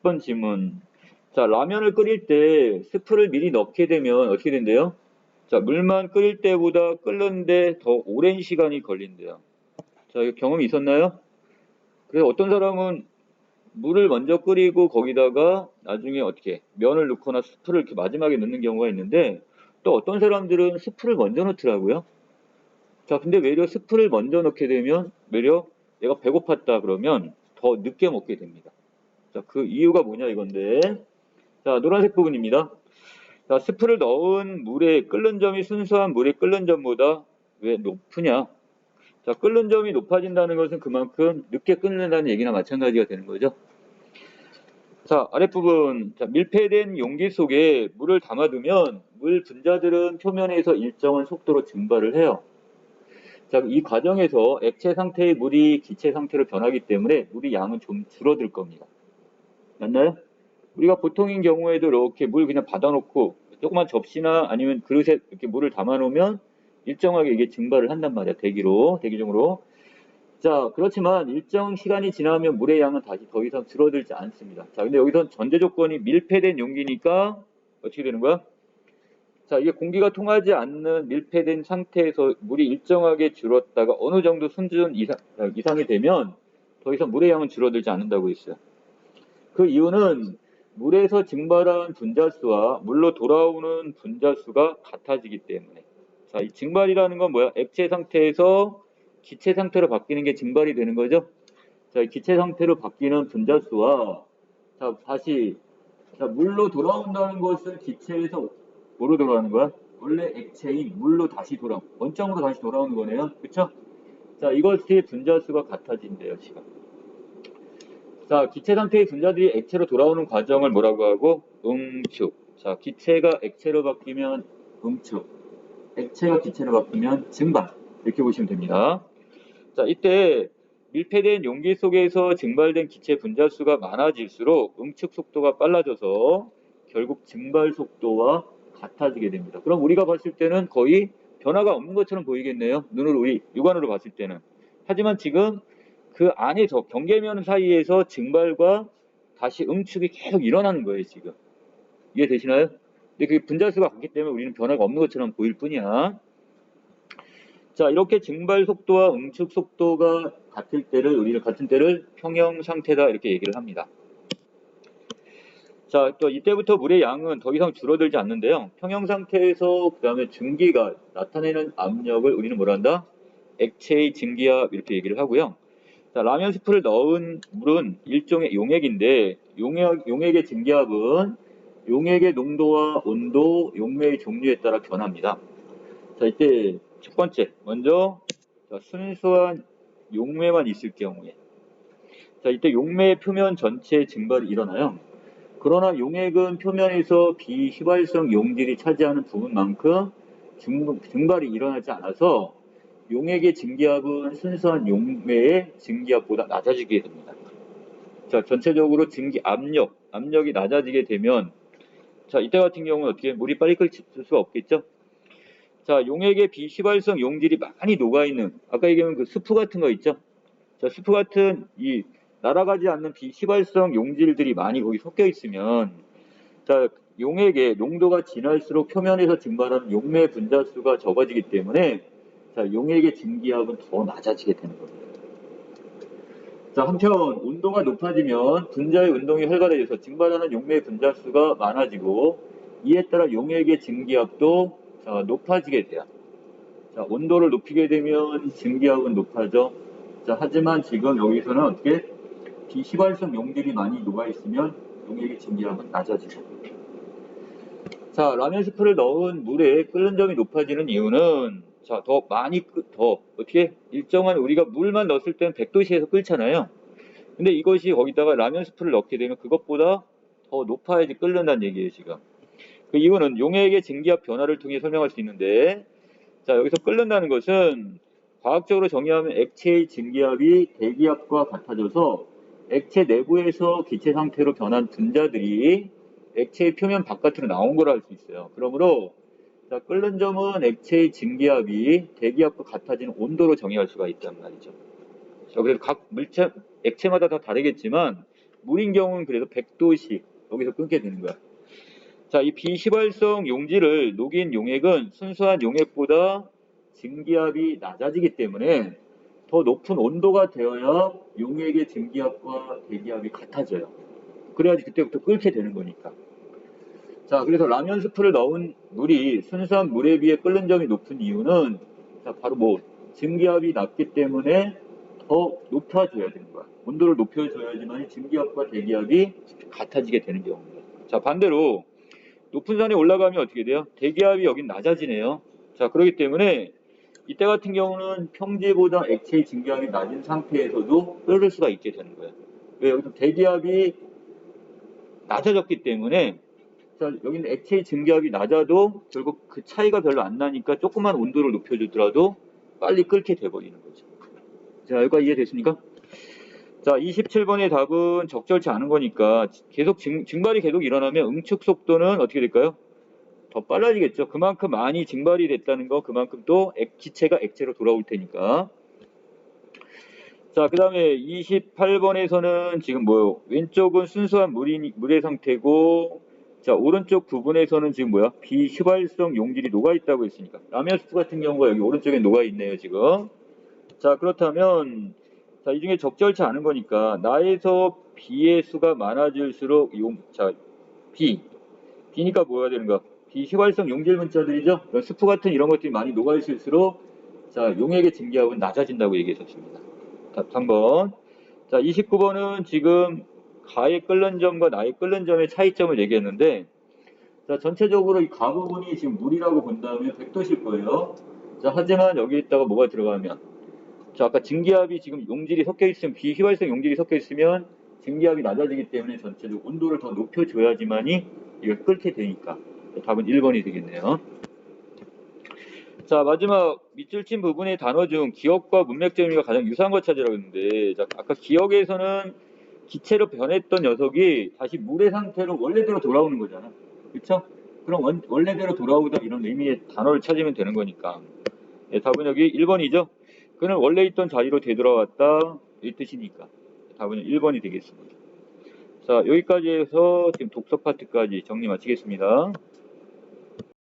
번 질문. 자, 라면을 끓일 때 스프를 미리 넣게 되면 어떻게 된대요? 자, 물만 끓일 때보다 끓는데 더 오랜 시간이 걸린대요. 자, 이거 경험이 있었나요? 그래서 어떤 사람은 물을 먼저 끓이고 거기다가 나중에 어떻게 면을 넣거나 스프를 이렇게 마지막에 넣는 경우가 있는데 또 어떤 사람들은 스프를 먼저 넣더라고요. 자, 근데 외려 스프를 먼저 넣게 되면 외려 내가 배고팠다 그러면 더 늦게 먹게 됩니다. 자, 그 이유가 뭐냐 이건데. 자, 노란색 부분입니다. 자, 스프를 넣은 물에 끓는 점이 순수한 물에 끓는 점보다 왜 높으냐? 자, 끓는 점이 높아진다는 것은 그만큼 늦게 끓는다는 얘기나 마찬가지가 되는 거죠. 자, 아랫부분. 자, 밀폐된 용기 속에 물을 담아두면 물 분자들은 표면에서 일정한 속도로 증발을 해요. 자, 이 과정에서 액체 상태의 물이 기체 상태로 변하기 때문에 물의 양은 좀 줄어들 겁니다. 맞나요? 우리가 보통인 경우에도 이렇게 물 그냥 받아놓고 조그만 접시나 아니면 그릇에 이렇게 물을 담아놓으면 일정하게 이게 증발을 한단 말이야. 대기 중으로. 자, 그렇지만 일정 시간이 지나면 물의 양은 다시 더 이상 줄어들지 않습니다. 자, 근데 여기서 전제 조건이 밀폐된 용기니까 어떻게 되는 거야? 자, 이게 공기가 통하지 않는 밀폐된 상태에서 물이 일정하게 줄었다가 어느 정도 수준 이상이 되면 더 이상 물의 양은 줄어들지 않는다고 했어요. 그 이유는 물에서 증발한 분자수와 물로 돌아오는 분자수가 같아지기 때문에. 자, 이 증발이라는 건 뭐야? 액체 상태에서 기체 상태로 바뀌는 게 증발이 되는 거죠. 자, 기체 상태로 바뀌는 분자수와 자, 다시 자, 물로 돌아온다는 것은 기체에서 뭐로 돌아오는 거야? 원래 액체인 물로 다시 원점으로 다시 돌아오는 거네요. 그쵸? 자, 이것이 분자수가 같아진대요, 시간. 자, 기체 상태의 분자들이 액체로 돌아오는 과정을 뭐라고 하고? 응축. 자, 기체가 액체로 바뀌면 응축. 액체가 기체로 바뀌면 증발. 이렇게 보시면 됩니다. 자, 이때 밀폐된 용기 속에서 증발된 기체 분자수가 많아질수록 응축 속도가 빨라져서 결국 증발 속도와 같아지게 됩니다. 그럼 우리가 봤을 때는 거의 변화가 없는 것처럼 보이겠네요. 눈으로 우리 육안으로 봤을 때는. 하지만 지금 그 안에서 경계면 사이에서 증발과 다시 응축이 계속 일어나는 거예요, 지금. 이해되시나요? 근데 그 분자수가 같기 때문에 우리는 변화가 없는 것처럼 보일 뿐이야. 자, 이렇게 증발 속도와 응축 속도가 같은 때를 평형 상태다 이렇게 얘기를 합니다. 자, 또 이때부터 물의 양은 더 이상 줄어들지 않는데요. 평형 상태에서 그 다음에 증기가 나타내는 압력을 우리는 뭐라 한다? 액체의 증기압 이렇게 얘기를 하고요. 자, 라면 스프를 넣은 물은 일종의 용액인데 용액의 증기압은 용액의 농도와 온도, 용매의 종류에 따라 변합니다. 자, 이때 첫 번째, 먼저 자, 순수한 용매만 있을 경우에 자, 이때 용매의 표면 전체에 증발이 일어나요. 그러나 용액은 표면에서 비휘발성 용질이 차지하는 부분만큼 증발이 일어나지 않아서 용액의 증기압은 순수한 용매의 증기압보다 낮아지게 됩니다. 자, 전체적으로 증기 압력이 낮아지게 되면 자, 이때 같은 경우는 어떻게 물이 빨리 끓을 수가 없겠죠? 자, 용액의 비휘발성 용질이 많이 녹아있는 아까 얘기한 그 스프 같은 거 있죠? 자, 스프 같은 이 날아가지 않는 비휘발성 용질들이 많이 거기 섞여 있으면 자, 용액의 농도가 진할수록 표면에서 증발하는 용매 분자수가 적어지기 때문에 자, 용액의 증기압은 더 낮아지게 되는 겁니다. 자, 한편 온도가 높아지면 분자의 운동이 활발해져서 증발하는 용매 분자수가 많아지고 이에 따라 용액의 증기압도 자, 높아지게 돼요. 자, 온도를 높이게 되면 증기압은 높아져. 자, 하지만 지금 여기서는 어떻게 비휘발성 용질이 많이 녹아있으면 용액의 증기압은 낮아지죠. 자, 라면 스프를 넣은 물에 끓는 점이 높아지는 이유는 자, 더 어떻게 일정한 우리가 물만 넣었을 때는 100도씨에서 끓잖아요. 근데 이것이 거기다가 라면 스프를 넣게 되면 그것보다 더 높아야지 끓는다는 얘기예요, 지금. 그 이유는 용액의 증기압 변화를 통해 설명할 수 있는데 자, 여기서 끓는다는 것은 과학적으로 정의하면 액체의 증기압이 대기압과 같아져서 액체 내부에서 기체 상태로 변한 분자들이 액체의 표면 바깥으로 나온 걸 알 수 있어요. 그러므로 자, 끓는 점은 액체의 증기압이 대기압과 같아지는 온도로 정의할 수가 있단 말이죠. 자, 그래서 각 액체마다 다 다르겠지만 물인 경우는 그래도 100도씨 여기서 끊게 되는 거야. 자, 이 비휘발성 용질을 녹인 용액은 순수한 용액보다 증기압이 낮아지기 때문에 더 높은 온도가 되어야 용액의 증기압과 대기압이 같아져요. 그래야지 그때부터 끓게 되는 거니까. 자, 그래서 라면 스프를 넣은 물이 순수한 물에 비해 끓는 점이 높은 이유는 자, 바로 증기압이 낮기 때문에 더 높아져야 되는 거야. 온도를 높여줘야지만 증기압과 대기압이 같아지게 되는 경우입니다. 자, 반대로 높은 산에 올라가면 어떻게 돼요? 대기압이 여긴 낮아지네요. 자, 그렇기 때문에 이때 같은 경우는 평지보다 액체의 증기압이 낮은 상태에서도 끓을 수가 있게 되는 거예요. 왜? 여기서 대기압이 낮아졌기 때문에 자, 여기는 액체의 증기압이 낮아도 결국 그 차이가 별로 안 나니까 조금만 온도를 높여주더라도 빨리 끓게 돼버리는 거죠. 자, 여기까지 이해됐습니까? 자, 27번의 답은 적절치 않은 거니까 계속 증발이 계속 일어나면 응축 속도는 어떻게 될까요? 더 빨라지겠죠. 그만큼 많이 증발이 됐다는 거, 그만큼 또 기체가 액체로 돌아올 테니까. 자, 그 다음에 28번에서는 지금 왼쪽은 순수한 물의 상태고, 자, 오른쪽 부분에서는 지금 비휘발성 용질이 녹아있다고 했으니까. 라면 스프 같은 경우가 여기 오른쪽에 녹아있네요, 지금. 자, 그렇다면, 자, 이 중에 적절치 않은 거니까, 나에서 B의 수가 많아질수록 B니까 뭐가 되는가? 비휘발성 용질 문자들이죠? 스프 같은 이런 것들이 많이 녹아있을수록, 자, 용액의 증기압은 낮아진다고 얘기했었습니다. 답 3번. 자, 29번은 지금 가의 끓는 점과 나의 끓는 점의 차이점을 얘기했는데, 자, 전체적으로 이 가 부분이 지금 물이라고 본다면 100도실 거예요. 자, 하지만 여기에다가 뭐가 들어가면, 자, 아까 증기압이 지금 용질이 섞여 있으면, 비휘발성 용질이 섞여 있으면 증기압이 낮아지기 때문에 전체적으로 온도를 더 높여줘야지만이 이걸 끓게 되니까. 답은 1번이 되겠네요. 자, 마지막 밑줄 친 부분의 단어 중 기억과 문맥적 의미가 가장 유사한 것 찾으라고 했는데, 자, 아까 기억에서는 기체로 변했던 녀석이 다시 물의 상태로 원래대로 돌아오는 거잖아. 그쵸? 그럼 원래대로 돌아오다 이런 의미의 단어를 찾으면 되는 거니까. 예, 답은 여기 1번이죠? 그는 원래 있던 자리로 되돌아왔다. 이 뜻이니까. 답은 1번이 되겠습니다. 자, 여기까지 해서 지금 독서 파트까지 정리 마치겠습니다.